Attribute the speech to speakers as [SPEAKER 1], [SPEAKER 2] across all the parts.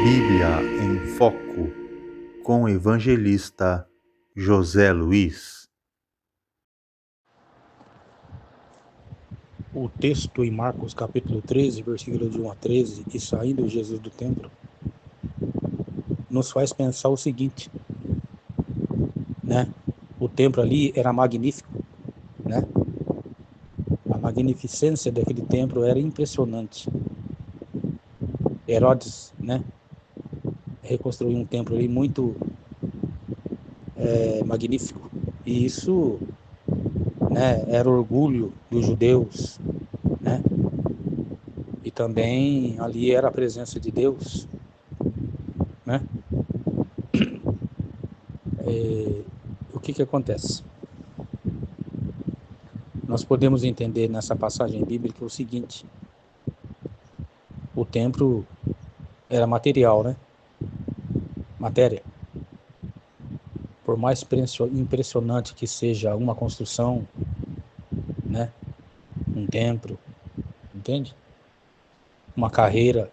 [SPEAKER 1] Bíblia em Foco, com o evangelista José Luiz.
[SPEAKER 2] O texto em Marcos capítulo 13, versículo de 1 a 13, e saindo Jesus do templo, nos faz pensar o seguinte, né? O templo ali era magnífico, né? A magnificência daquele templo era impressionante. Herodes, né? Reconstruiu um templo ali muito magnífico. E isso, né, era orgulho dos judeus, né? E também ali era a presença de Deus, né? O que acontece? Nós podemos entender nessa passagem bíblica o seguinte: o templo era material, né? Matéria. Por mais impressionante que seja uma construção, né? Um templo, entende? Uma carreira,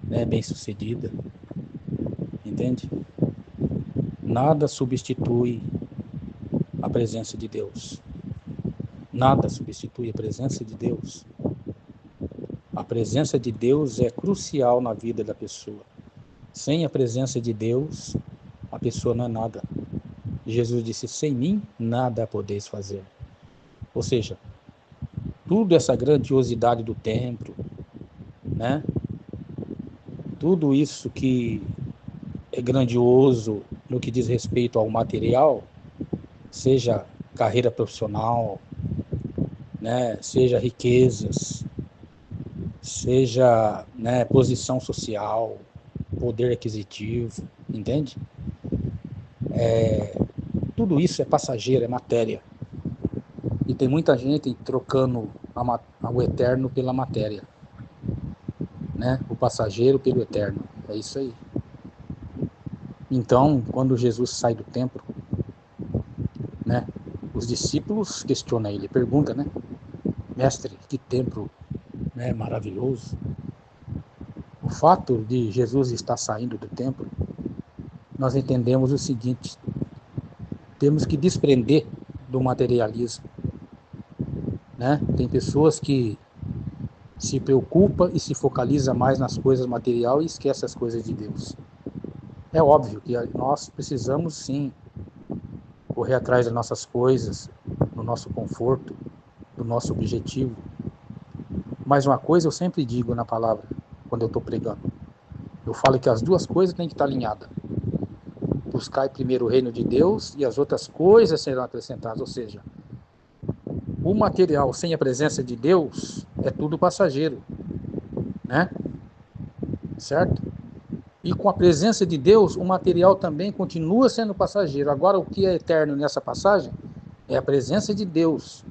[SPEAKER 2] né, bem sucedida, entende? Nada substitui a presença de Deus. Nada substitui a presença de Deus. A presença de Deus é crucial na vida da pessoa. Sem a presença de Deus, a pessoa não é nada. Jesus disse: sem mim, nada podeis fazer. Ou seja, tudo essa grandiosidade do templo, né? Tudo isso que é grandioso no que diz respeito ao material, seja carreira profissional, né? Seja riquezas, seja, né, posição social, poder aquisitivo, entende? Tudo isso é passageiro, é matéria. E tem muita gente trocando o eterno pela matéria, né? O passageiro pelo eterno. É isso aí. Então, quando Jesus sai do templo, né? Os discípulos questionam ele, perguntam, né? Mestre, que templo, né, maravilhoso. O fato de Jesus estar saindo do templo, nós entendemos o seguinte: temos que desprender do materialismo, né? Tem pessoas que se preocupam e se focalizam mais nas coisas materiais e esquecem as coisas de Deus. É óbvio que nós precisamos sim correr atrás das nossas coisas, do nosso conforto, do nosso objetivo. Mas uma coisa eu sempre digo na palavra, quando eu estou pregando, eu falo que as duas coisas têm que estar alinhadas. Buscar primeiro o reino de Deus e as outras coisas serão acrescentadas. Ou seja, o material sem a presença de Deus é tudo passageiro, né? Certo? E com a presença de Deus, o material também continua sendo passageiro. Agora, o que é eterno nessa passagem é a presença de Deus.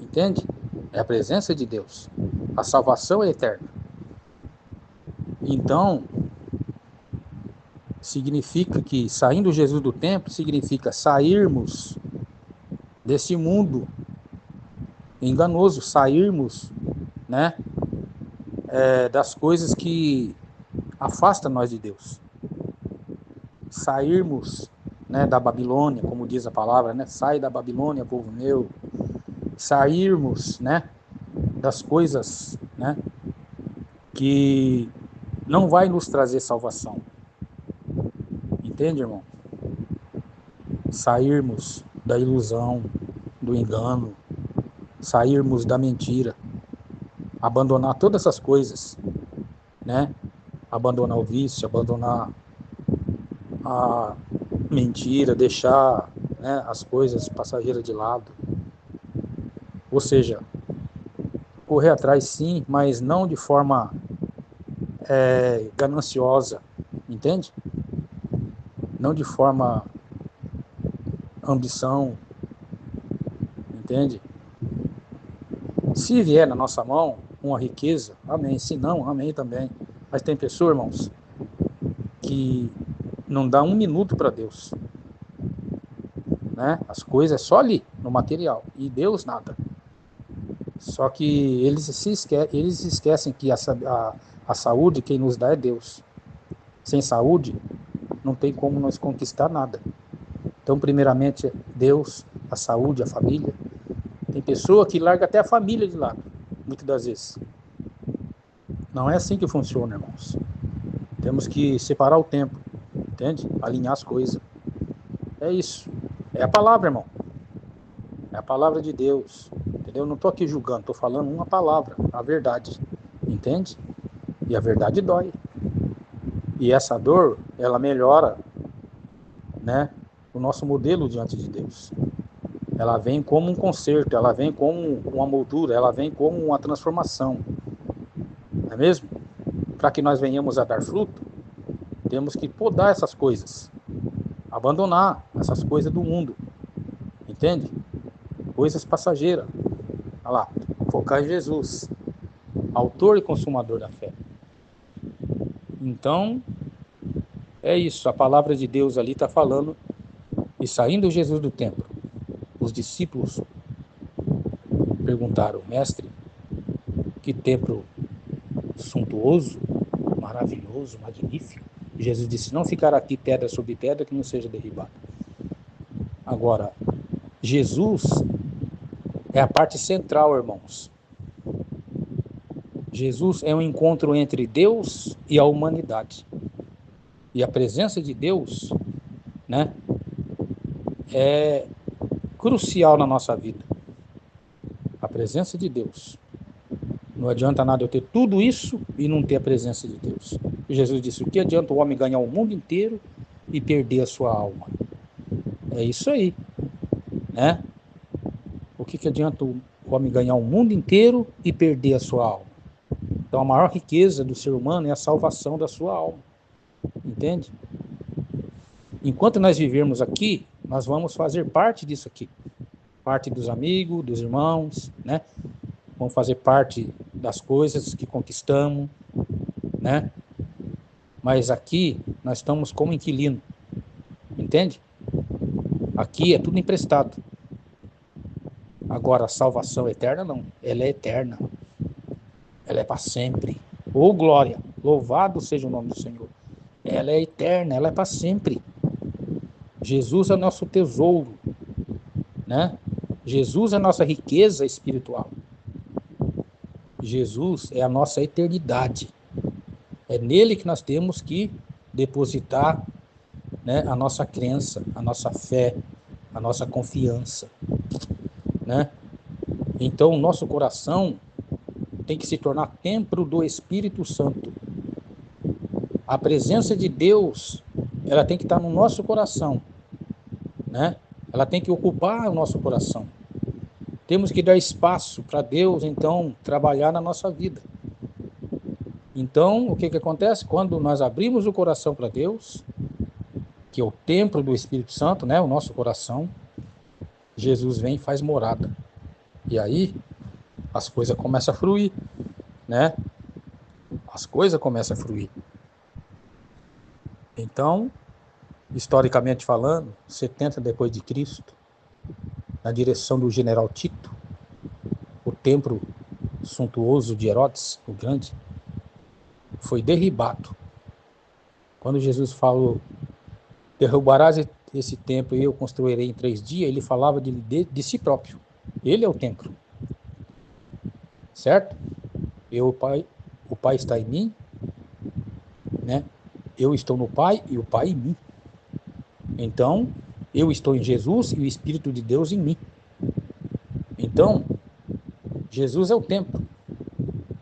[SPEAKER 2] Entende? É a presença de Deus. A salvação é eterna. Então, significa que saindo Jesus do templo, significa sairmos desse mundo enganoso, sairmos, né, das coisas que afastam nós de Deus. Sairmos, né, da Babilônia, como diz a palavra, né? Sai da Babilônia, povo meu. Sairmos, né, das coisas, né, que não vai nos trazer salvação. Entende, irmão? Sairmos da ilusão, do engano, sairmos da mentira, abandonar todas essas coisas, né? Abandonar o vício, abandonar a mentira, deixar, né, as coisas passageiras de lado. Ou seja, correr atrás sim, mas não de forma gananciosa, entende? Não de forma ambição, entende? Se vier na nossa mão uma riqueza, amém. Se não, amém também. Mas tem pessoas, irmãos, que não dá um minuto para Deus, né? As coisas é só ali, no material, e Deus nada. Só que eles esquecem que A saúde, quem nos dá é Deus. Sem saúde, não tem como nós conquistar nada. Então, primeiramente, Deus, a saúde, a família. Tem pessoa que larga até a família de lado, muitas das vezes. Não é assim que funciona, irmãos. Temos que separar o tempo, entende? Alinhar as coisas. É isso. É a palavra, irmão. É a palavra de Deus, entendeu? Eu não estou aqui julgando, estou falando uma palavra, a verdade, entende? E a verdade dói. E essa dor, ela melhora, né, o nosso modelo diante de Deus. Ela vem como um conserto, ela vem como uma moldura, ela vem como uma transformação, não é mesmo? Para que nós venhamos a dar fruto, temos que podar essas coisas, abandonar essas coisas do mundo, entende? Coisas passageiras. Olha lá, focar em Jesus, autor e consumador da fé. Então, é isso, a palavra de Deus ali está falando, e saindo Jesus do templo, os discípulos perguntaram, mestre, que templo suntuoso, maravilhoso, magnífico. E Jesus disse, não ficará aqui pedra sobre pedra que não seja derribada. Agora, Jesus é a parte central, irmãos. Jesus é um encontro entre Deus e a humanidade. E a presença de Deus, né, é crucial na nossa vida. A presença de Deus. Não adianta nada eu ter tudo isso e não ter a presença de Deus. E Jesus disse, o que adianta o homem ganhar o mundo inteiro e perder a sua alma? É isso aí, né? O que adianta o homem ganhar o mundo inteiro e perder a sua alma? Então a maior riqueza do ser humano é a salvação da sua alma, entende? Enquanto nós vivermos aqui, nós vamos fazer parte disso aqui, parte dos amigos, dos irmãos, né? Vamos fazer parte das coisas que conquistamos, né? Mas aqui nós estamos como inquilino, entende? Aqui é tudo emprestado. Agora a salvação eterna não, ela é eterna. Ela é para sempre. Ô glória, louvado seja o nome do Senhor. Ela é eterna, ela é para sempre. Jesus é nosso tesouro, né? Jesus é nossa riqueza espiritual. Jesus é a nossa eternidade. É nele que nós temos que depositar, né, a nossa crença, a nossa fé, a nossa confiança, né? Então o nosso coração tem que se tornar templo do Espírito Santo. A presença de Deus, ela tem que estar no nosso coração, né? Ela tem que ocupar o nosso coração. Temos que dar espaço para Deus, então, trabalhar na nossa vida. Então, o que acontece? Quando nós abrimos o coração para Deus, que é o templo do Espírito Santo, né? O nosso coração, Jesus vem e faz morada. E aí, as coisas começam a fluir, né? As coisas começam a fluir. Então, historicamente falando, 70 depois de Cristo, na direção do general Tito, o templo suntuoso de Herodes, o Grande, foi derribado. Quando Jesus falou, derrubarás esse templo e eu construirei em 3 dias, ele falava de si próprio. Ele é o templo. Certo? O Pai está em mim, né? Eu estou no Pai e o Pai em mim. Então, eu estou em Jesus e o Espírito de Deus em mim. Então, Jesus é o templo.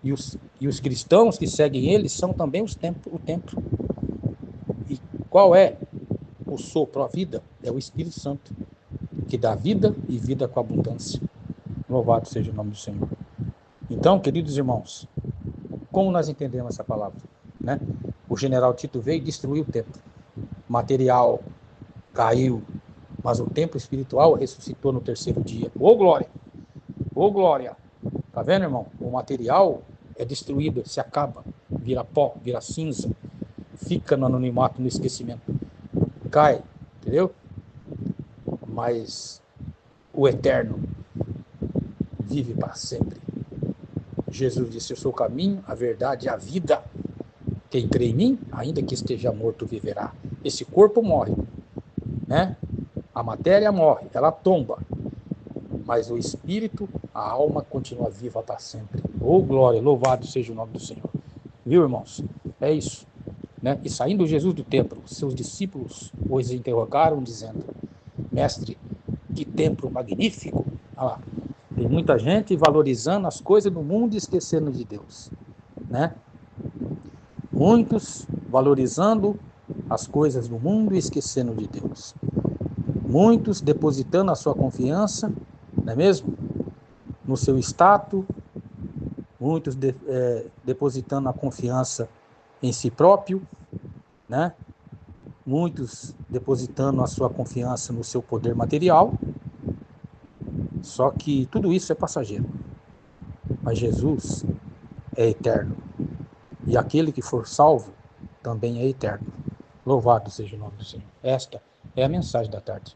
[SPEAKER 2] E os cristãos que seguem ele são também o templo. E qual é o sopro, a vida? É o Espírito Santo, que dá vida e vida com abundância. Louvado seja o nome do Senhor. Então, queridos irmãos, como nós entendemos essa palavra, né? O general Tito veio e destruiu o templo. Material caiu, mas o templo espiritual ressuscitou no 3º dia. Ô glória! Ô glória! Tá vendo, irmão? O material é destruído, se acaba, vira pó, vira cinza, fica no anonimato, no esquecimento, cai, entendeu? Mas o eterno vive para sempre. Jesus disse, eu sou o caminho, a verdade e a vida. Quem crê em mim, ainda que esteja morto, viverá. Esse corpo morre, né? A matéria morre, ela tomba. Mas o espírito, a alma continua viva para sempre. Oh, glória, louvado seja o nome do Senhor. Viu, irmãos? É isso. Né? E saindo Jesus do templo, seus discípulos os interrogaram, dizendo: Mestre, que templo magnífico! Olha lá, tem muita gente valorizando as coisas do mundo e esquecendo de Deus, né? Muitos valorizando as coisas do mundo e esquecendo de Deus. Muitos depositando a sua confiança, não é mesmo? No seu status, muitos depositando a confiança em si próprio, né? Muitos depositando a sua confiança no seu poder material. Só que tudo isso é passageiro. Mas Jesus é eterno. E aquele que for salvo também é eterno. Louvado seja o nome do Senhor. Esta é a mensagem da tarde.